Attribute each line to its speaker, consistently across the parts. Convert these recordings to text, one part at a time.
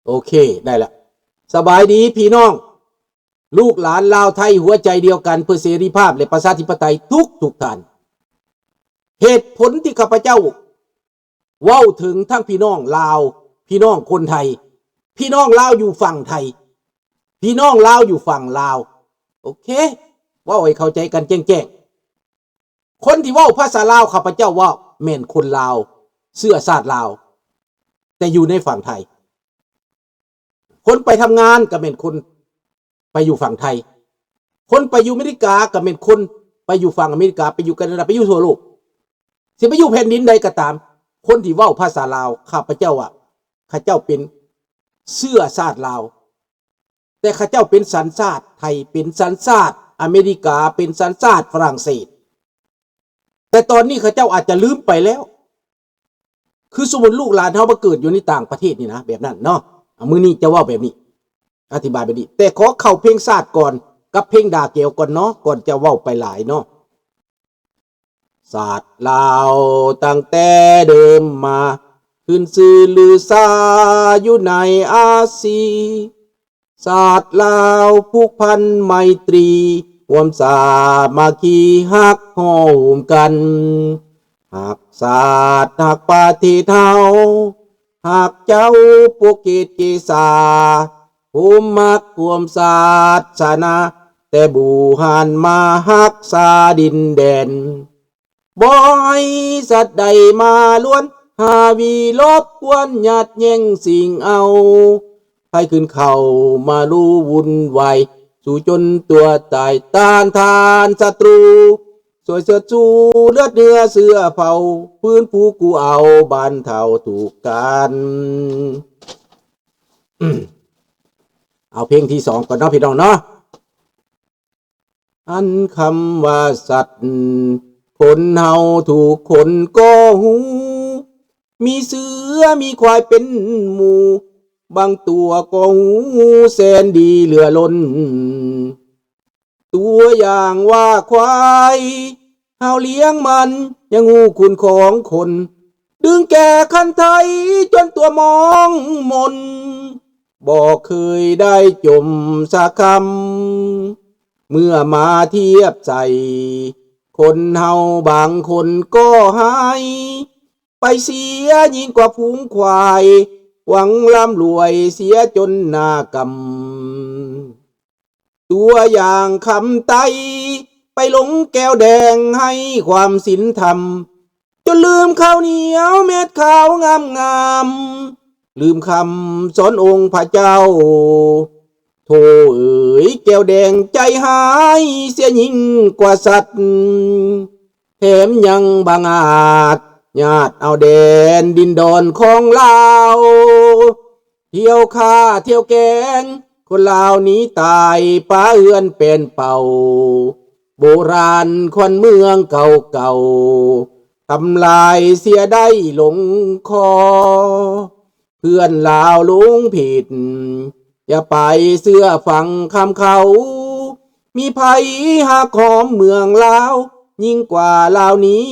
Speaker 1: โอเคได้ละสบายดีพี่น้องลูกหลานลาวไทยหัวใจเดียวกันเพื่อเสรีภาพและประชาธิปไตยทุกท่านเหตุผลที่ข้าพเจ้าเว้าถึงทั้งพี่น้องลาวพี่น้องคนไทยพี่น้องลาวอยู่ฝั่งไทยพี่น้องลาวอยู่ฝั่งลาวโอเคเว้าให้เข้าใจกันแจ้งๆคนที่เว้าภาษาลาวข้าพเจ้าว่าแม่นคนลาวเสื้อชาติลาวแต่อยู่ในฝั่งไทยคนไปทำงานก็เป็นคนไปอยู่ฝั่งไทยคนไปอยู่อเมริกาก็เป็นคนไปอยู่ฝั่งอเมริกาไปอยู่แคนาดาไปอยู่ทั่วโลกสิไปอยู่แผ่นดินใดก็ตามคนที่เว้าภาษาลาวข้าพเจ้าอ่ะข้าเจ้าเป็นเสื้อชาติลาวแต่ข้าเจ้าเป็นสัญชาติไทยเป็นสัญชาติอเมริกาเป็นสัญชาติฝรั่งเศสแต่ตอนนี้ข้าเจ้าอาจจะลืมไปแล้วคือสมมุติลูกหลานเฮามาเกิดอยู่ในต่างประเทศนี่นะแบบนั้นเนาะมื้อนี้จะเว้าแบบนี้อธิบายแบบนี้แต่ขอเข้าเพลงชาติก่อนกับเพลงดาเกียวก่อนเนาะก่อนจะเว้าไปหลายเนาะศาสตร์ลาวตั้งแต่เดิมมาขึ้นชื่อลือซาอยู่ในอาซีศาสตร์ลาวผูกพันไมตรีรวมสามัคคีฮักโฮมกันหักศาสตร์หักประเทศเฮาหักเจ้าพวกเกตเกษาภูมิมักรวมศาสนาแต่บูหันมาหักษาดินแดนบ่ให้สัตว์ใดมาล้วนหาวีลบกวนหยัดแย่งสิ่งเอาให้ขึ้นเข้ามารู้วุ่นวายสู่จนตัวตายต้านทานศัตรูสวยเสือจูเลือดเนื้อเสื้อเผาพื้นผู้กูเอาบานเท่าถูกกันเอาเพลงที่สองก่อนเนาะพี่น้องเนาะอันคำว่าสัตว์คนเฮาถูกคนก็หูมีเสือมีควายเป็นหมู่บางตัวก็หูแสนดีเหลือล้นตัวอย่างว่าควายเฮาเลี้ยงมันยังหูคุณของคนดึงแก่คันไทยจนตัวมองมนบอกเคยได้จมสักคำเมื่อมาเทียบใจคนเฮาบางคนก็หายไปเสียยิ่งกว่าฝูงควายหวังร่ำรวยเสียจนหน้ากำตัวอย่างคำไตไปหลงแก้วแดงให้ความศีลธรรมจนลืมข้าวเหนียวเม็ดข้าวงามลืมคำสอนองค์พระเจ้าโธ่เอ๋ยแก้วแดงใจหายเสียยิ่งกว่าสัตว์แถมยังบังอาจญาติเอาแดนดินดอนของลาวเที่ยวฆ่าเที่ยวแกงคนลาวนี้ตายป้าเอื้อนเป็นเป่าโบราณคนเมืองเก่าทำลายเสียได้หลงคอเพื่อนลาวลุงผิดอย่าไปเสื้อฟังคำเขามีภัยหักหอมเมืองลาวยิ่งกว่าลาวนี้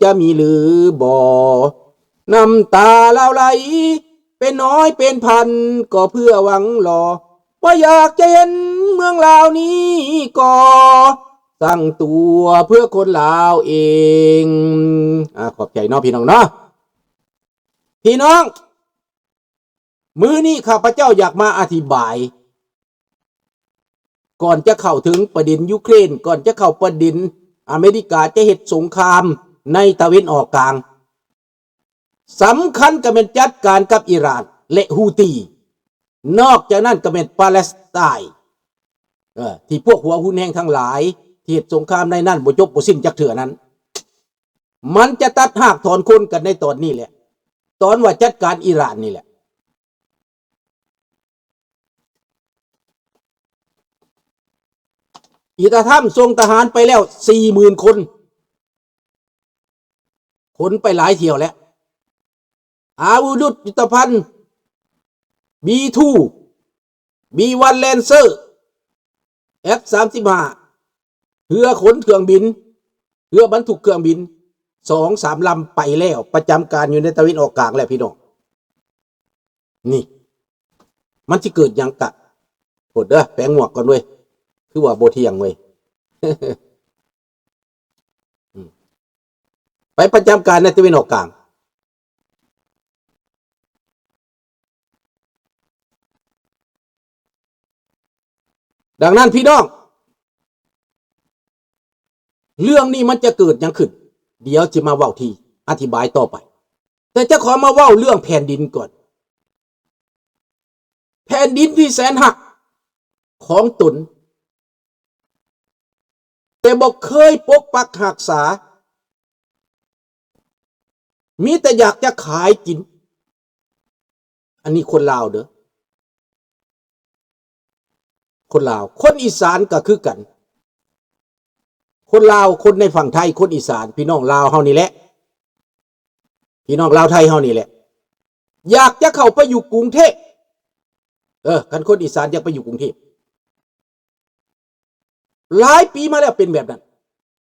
Speaker 1: จะมีหรือบ่น้ำตาลาวไหลเป็นน้อยเป็นพันก็เพื่อหวังรอว่าอยากจะเห็นเมืองลาวนี้ก่อตั้งตัวเพื่อคนลาวเองขอบใจเนาะพี่น้องเนาะพี่น้องมื้อนี้ข้าพเจ้าอยากมาอธิบายก่อนจะเข้าถึงประเด็นยูเครนก่อนจะเข้าประเด็นอเมริกาจะเฮ็ดสงครามในตะวันออกกลางสำคัญก็เป็นจัดการกับอิหร่านและฮูตีนอกจากนั้นก็เป็นปาเลสไตน์ที่พวกหัวหุ้นแห่งทั้งหลายที่เฮ็ดสงครามในนั้นบ่จบบ่สิ้นจักเทื่อนั้นมันจะตัดหากถอนคนกันในตอนนี้แหละตอนว่าจัดการอิหร่านนี่แหละอิตาถ้ำส่งทหารไปแล้ว 40,000 คนขนไปหลายเที่ยวแล้วอาวุธยุทโธภัณฑ์ B2 B1 Lancer F35 เรือขนเครื่องบินเรือบรรทุกเครื่องบิน 2-3 ลำไปแล้วประจำการอยู่ในตะวันออกกลางแล้วพี่น้องนี่ มันสิเกิดหยังกะโหดเด้อแปลงหมวกก่อนเว้ยคือว่าบ่เที่ยงเว้ย ไปประจำการในตะวันออกกลางดังนั้นพี่น้องเรื่องนี้มันจะเกิดหยังขึ้นเดี๋ยวจะมาเว้าทีอธิบายต่อไปแต่จะขอมาเว้าเรื่องแผ่นดินก่อนแผ่นดินที่แสนหักของตนแต่บอกเคยปกปักรักษามีแต่อยากจะขายกินอันนี้คนลาวเด้อคนลาวคนอีสานก็คือกันคนลาวคนในฝั่งไทยคนอีสานพี่น้องลาวเฮานี่แหละพี่น้องลาวไทยเฮานี่แหละอยากจะเข้าไปอยู่กรุงเทพกันคนอีสานอยากไปอยู่กรุงเทพหลายปีมาแล้วเป็นแบบนั้น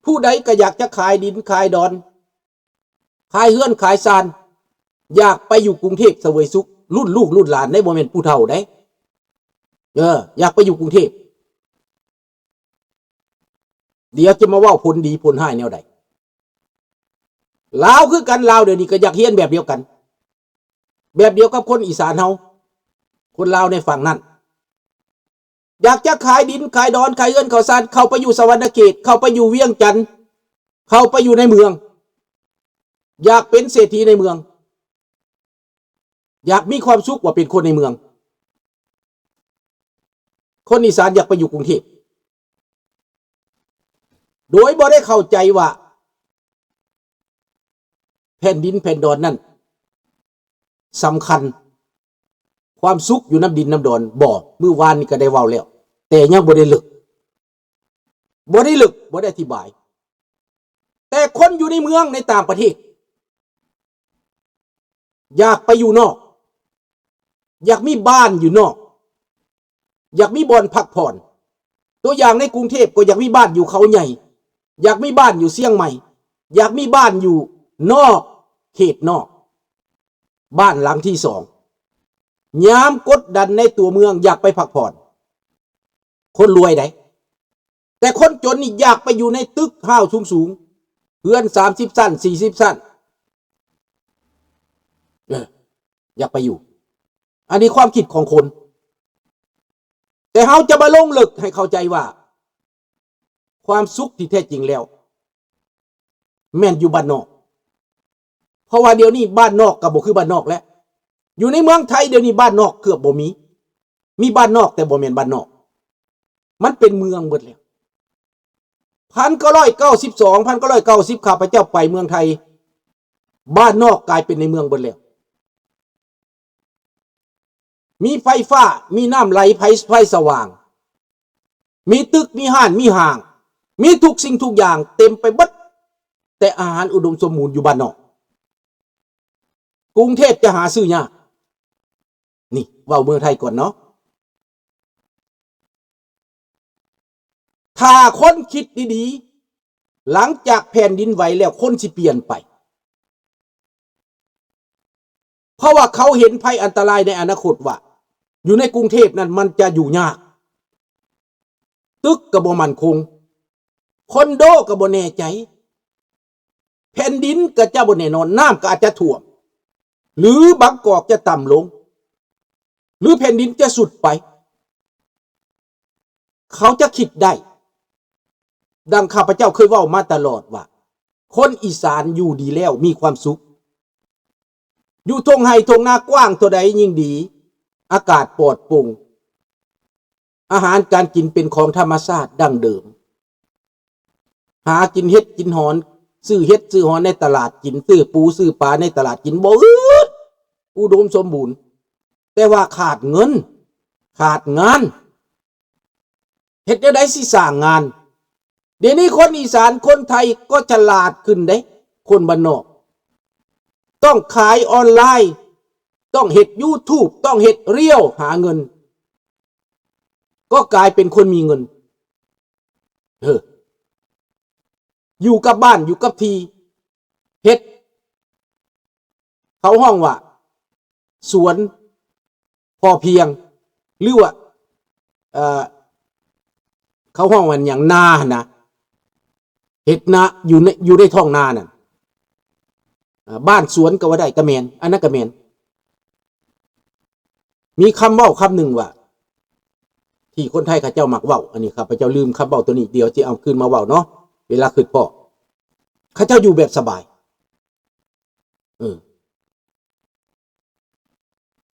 Speaker 1: ผู้ใดก็อยากจะขายดินขายดอนขายเฮือนขายซานอยากไปอยู่กรุงเทพเสวยสุขรุ่นลูกรุ่นหลานได้บ่แม่นผู้เฒ่าได้อยากไปอยู่กรุงเทพเดี๋ยวจะมาว่าผลดีผลห้ายแนวใดลาวคือกันลาวเดี๋ยวนี้ก็อยากเฮียนแบบเดียวกันแบบเดียวกับคนอีสานเฮาคนลาวในฝั่งนั้นอยากจะขายดินขายดอนขายเฮือนขายซานเข้าไปอยู่สวรรณเขตเข้าไปอยู่เวียงจันทน์เข้าไปอยู่ในเมืองอยากเป็นเศรษฐีในเมืองอยากมีความสุขกว่าเป็นคนในเมืองคนอีสานอยากไปอยู่กรุงเทพโดยบ่ได้เข้าใจว่าแผ่นดินแผ่นดอนนั่นสำคัญความสุขอยู่น้ำดินน้ำดอนบ่มื้อวานนี้ก็ได้เว้าแล้วแต่ยังบ่ได้ลึกบ่ได้อธิบายแต่คนอยู่ในเมืองในต่างประเทศอยากไปอยู่นอกอยากมีบ้านอยู่นอกอยากมีบ่อนพักผ่อนตัวอย่างในกรุงเทพก็อยากมีบ้านอยู่เขาใหญ่อยากมีบ้านอยู่เชียงใหม่อยากมีบ้านอยู่นอกเขตนอกบ้านหลังที่สองยามกดดันในตัวเมืองอยากไปพักผ่อนคนรวยได้แต่คนจนนี่อยากไปอยู่ในตึกห้าวสูงเฮือน30 ชั้น40 ชั้นอยากไปอยู่อันนี้ความคิดของคนแต่เขาจะมาลงลึกให้เข้าใจว่าความสุขที่แท้จริงแล้วแม่นอยู่บ้านนอกเพราะว่าเดี๋ยวนี้บ้านนอกก็บ่คือบ้านนอกแล้วอยู่ในเมืองไทยเดี๋ยวนี้บ้านนอกเกือบบ่มีบ้านนอกแต่บ่แม่นบ้านนอกมันเป็นเมืองหมดแล้ว1992 1990ข้าพเจ้าไปเมืองไทยบ้านนอกกลายเป็นในเมืองหมดแล้วมีไฟฟ้ามีน้ำไหลไฟสว่างมีตึกมีห้านมีห้างมีทุกสิ่งทุกอย่างเต็มไปหมดแต่อาหารอุดมสมบูรณ์อยู่บ้านนอกกรุงเทพจะหาซื้อยากนี่เว้าเมืองไทยก่อนเนาะถ้าคนคิดดีๆหลังจากแผ่นดินไหวแล้วคนสิเปลี่ยนไปเพราะว่าเขาเห็นภัยอันตรายในอนาคตว่าอยู่ในกรุงเทพนั้นมันจะอยู่ยากตึกก็บ่มั่นคงคอนโดก็บ่แน่ใจแผ่นดินก็จะบ่แน่นอนน้ำก็อาจจะท่วมหรือบางกอกจะต่ำลงหรือแผ่นดินจะสุดไปเขาจะคิดได้ดังข้าพเจ้าเคยเว้ามาตลอดว่าคนอีสานอยู่ดีแล้วมีความสุขอยู่ทงไห่ทงนากว้างตัวใดยิ่งดีอากาศปลอดโปร่งอาหารการกินเป็นของธรรมชาติดั้งเดิมหากินเฮ็ดกินหอนซื้อเฮ็ดซื้อหอนในตลาดกินซื้อปูซื้อปลาในตลาดกินบ่อึดอุดมสมบูรณ์แต่ว่าขาดเงินขาดงานเฮ็ดจั่งใดสิสร้างงานเดี๋ยวนี้คนอีสานคนไทยก็ฉลาดขึ้นเด้คนบ้านนอกต้องขายออนไลน์ต้องเฮ็ด YouTube ต้องเฮ็ดเรียวหาเงินก็กลายเป็นคนมีเงินอยู่กับบ้านอยู่กับทีเฮ็ดเขาห้องว่าสวนพอเพียง หรือว่าเขาห้องมันอย่างนานะเห็ดนาอยู่ในท้องนาน่ะบ้านสวนก็ว่าได้กระเมนอันนั้นกระเมนมีคำเว้าคำหนึ่งว่าที่คนไทยข้าเจ้ามักเว้าอันนี้ครับพระเจ้าลืมคำเว้าตัวนี้เดียวที่เอาคืนมาเว้าเนาะเวลาขึ้นพ่อข้าเจ้าอยู่แบบสบาย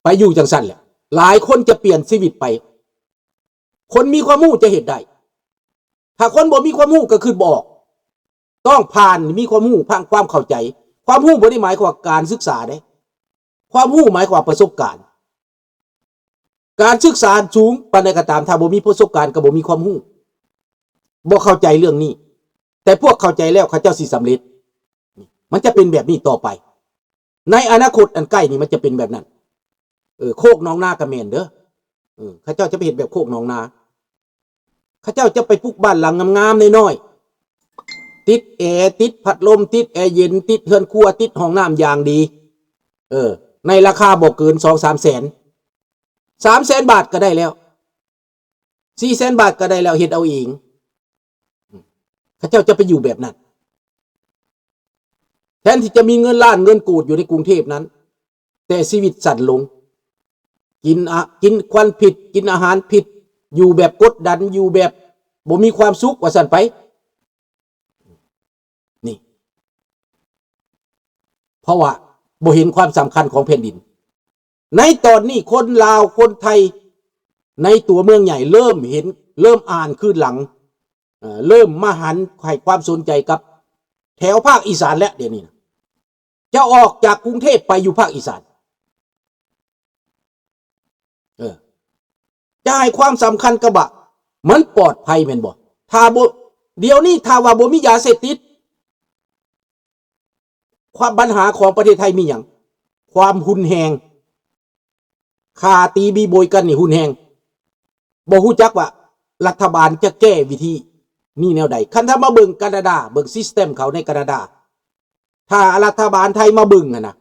Speaker 1: ไปอยู่จังสั้นแหละหลายคนจะเปลี่ยนชีวิตไปคนมีความรู้จะเห็นได้ถ้าคนบ่มีความรู้ก็คือบอกต้องผ่านมีความรู้ผ่านความเข้าใจความรู้บ่ได้หมายความว่าการศึกษาเด้ความรู้หมายความประสบการณ์การศึกษาสูงปานใดก็ตามถ้าบ่มีประสบการณ์ก็บ่มีความรู้บ่เข้าใจเรื่องนี้แต่พวกเข้าใจแล้วเขาเจ้าสิสำเร็จมันจะเป็นแบบนี้ต่อไปในอนาคตอันใกล้นี้มันจะเป็นแบบนั้นโคกหนองนากระแม่นเด้อเขาเจ้าจะไปเห็นแบบโคกหนองนาเขาเจ้าจะไปปลูกบ้านหลังงามๆน้อยๆติดแอร์ติดพัดลมติดแอร์เย็นติดเรือนครัวติดห้องน้ำอย่างดีในราคาบ่เกิน 2-3 แสน300,000 บาทก็ได้แล้ว400,000 บาทก็ได้แล้วเฮ็ดเอาเองเขาเจ้าจะไปอยู่แบบนั้นแทนที่จะมีเงินล้านเงินกูดอยู่ในกรุงเทพนั้นแต่ชีวิตสั่นลงกินควันผิดกินอาหารผิดอยู่แบบกดดันอยู่แบบบ่มีความสุขว่าสั่นไปนี่เพราะว่าบ่เห็นความสำคัญของแผ่นดินในตอนนี้คนลาวคนไทยในตัวเมืองใหญ่เริ่มอ่านขึ้นหลังเริ่มมาหันให้ความสนใจกับแถวภาคอีสานแล้วเดี๋ยวนี้นะจะออกจากกรุงเทพไปอยู่ภาคอีสานจะให้ความสำคัญกับว่ามันปลอดภัยแม่นบ่ถ้าบ่เดี๋ยวนี้ถ้าว่าบ่มียาเสพติดความปัญหาของประเทศไทยมีหยังความหุนแหงฆ่าตีบีโบยกันนี่หุนแหงบ่ฮู้จักว่ารัฐบาลจะแก้วิธีนี่แนวใดคันถ้ามาเบิ่งแคนาดาเบิ่งซิสเต็มเขาในแคนาดาถ้ารัฐบาลไทยมาเบิ่งนะ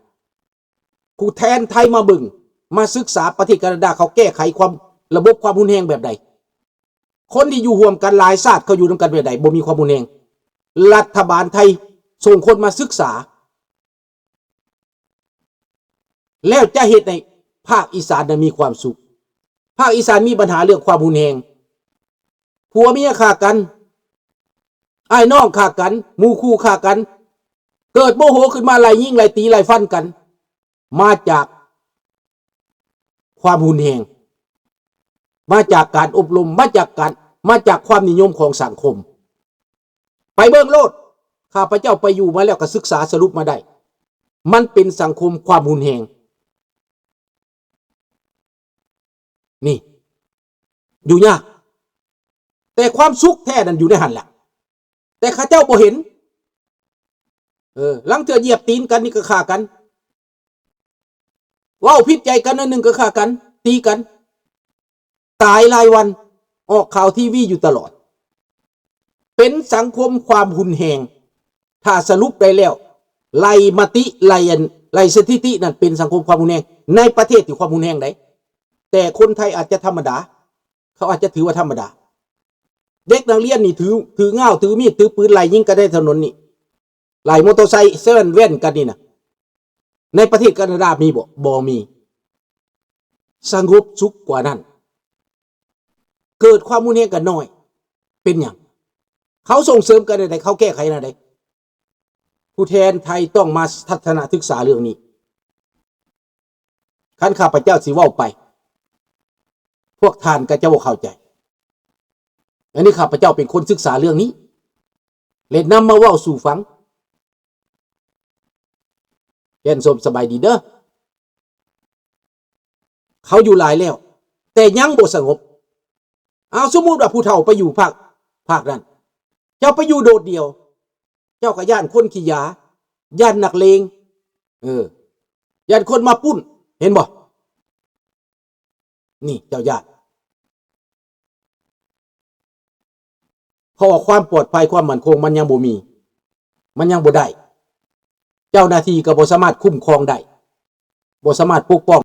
Speaker 1: ผู้แทนไทยมาเบิ่งมาศึกษาประเทศแคนาดาเขาแก้ไขความระบบความหุนแหงแบบใดคนที่อยู่ร่วมกันหลายชาติเขาอยู่ร่วมกันแบบใดบ่มีความหุนแหงรัฐบาลไทยส่งคนมาศึกษาแล้วจะเฮ็ดในภาคอีสานมีความสุขภาคอีสานมีปัญหาเรื่องความหุนแหงผัวเมียฆ่ากันอ้ายน้องฆ่ากันหมู่คู่ฆ่ากันเกิดโมโหขึ้นมาไล่ยิงไล่ตีไล่ฟันกันมาจากความหุนแหงมาจากการอบรมมาจากความนิยมของสังคมไปเบิ่งโลดข้าพเจ้าไปอยู่มาแล้วก็ศึกษาสรุปมาได้มันเป็นสังคมความหุนแหงนี่อยู่ยากแต่ความสุขแท้นั้นอยู่ในหันแหละแต่ข้าเจ้าบ่เห็นหลังเถื่อเหยียบตีนกันนี่ก็ฆ่ากันว้าวผิดใจกันนั่นหนึ่งก็ฆ่ากันตีกันตายรายวันออกข่าวทีวีอยู่ตลอดเป็นสังคมความหุนแหงถ้าสรุปได้แล้วไล่มติไล่สถิตินั่นเป็นสังคมความหุนแหงในประเทศที่ความหุนแหงได้แต่คนไทยอาจจะธรรมดาเขาอาจจะถือว่าธรรมดาเด็กนักเรียนนี่ถือง่าวถือมีดถือปืนไล่ยิงกันได้ถนนนี่ไล่มอเตอร์ไซค์เส้นแว่นกันนี่นะในประเทศแคนาดามีบ่มีสงบสุขกว่านั้นเกิดความหุนแหงกันน้อยเป็นอย่างเขาส่งเสริมกันใดเขาแก้ไขอะไรผู้แทนไทยต้องมาทัศนศึกษาเรื่องนี้ขันข้าพเจ้าสิเว้าไปพวกท่านก็จะบ่เข้าใจอันนี้ข้าพเจ้าเป็นคนศึกษาเรื่องนี้เลยนำมาเว้าสู่ฟังแก่นสมสบายดีเด้อเขาอยู่หลายแล้วแต่ยังบ่สงบเอาสมมุติว่าผู้เฒ่าไปอยู่ภาคนั้นเจ้าไปอยู่โดดเดียวเจ้าก็ย่านคนขี้ยาย่านนักเลงย่านคนมาปุ้นเห็นบ่นี่เจ้าย่านเพราะว่าความปลอดภัยความมั่นคงมันยังบ่มีมันยังบ่ได้เจ้าหน้าที่ก็บ่สามารถคุ้มครองได้บ่สามารถปกป้อง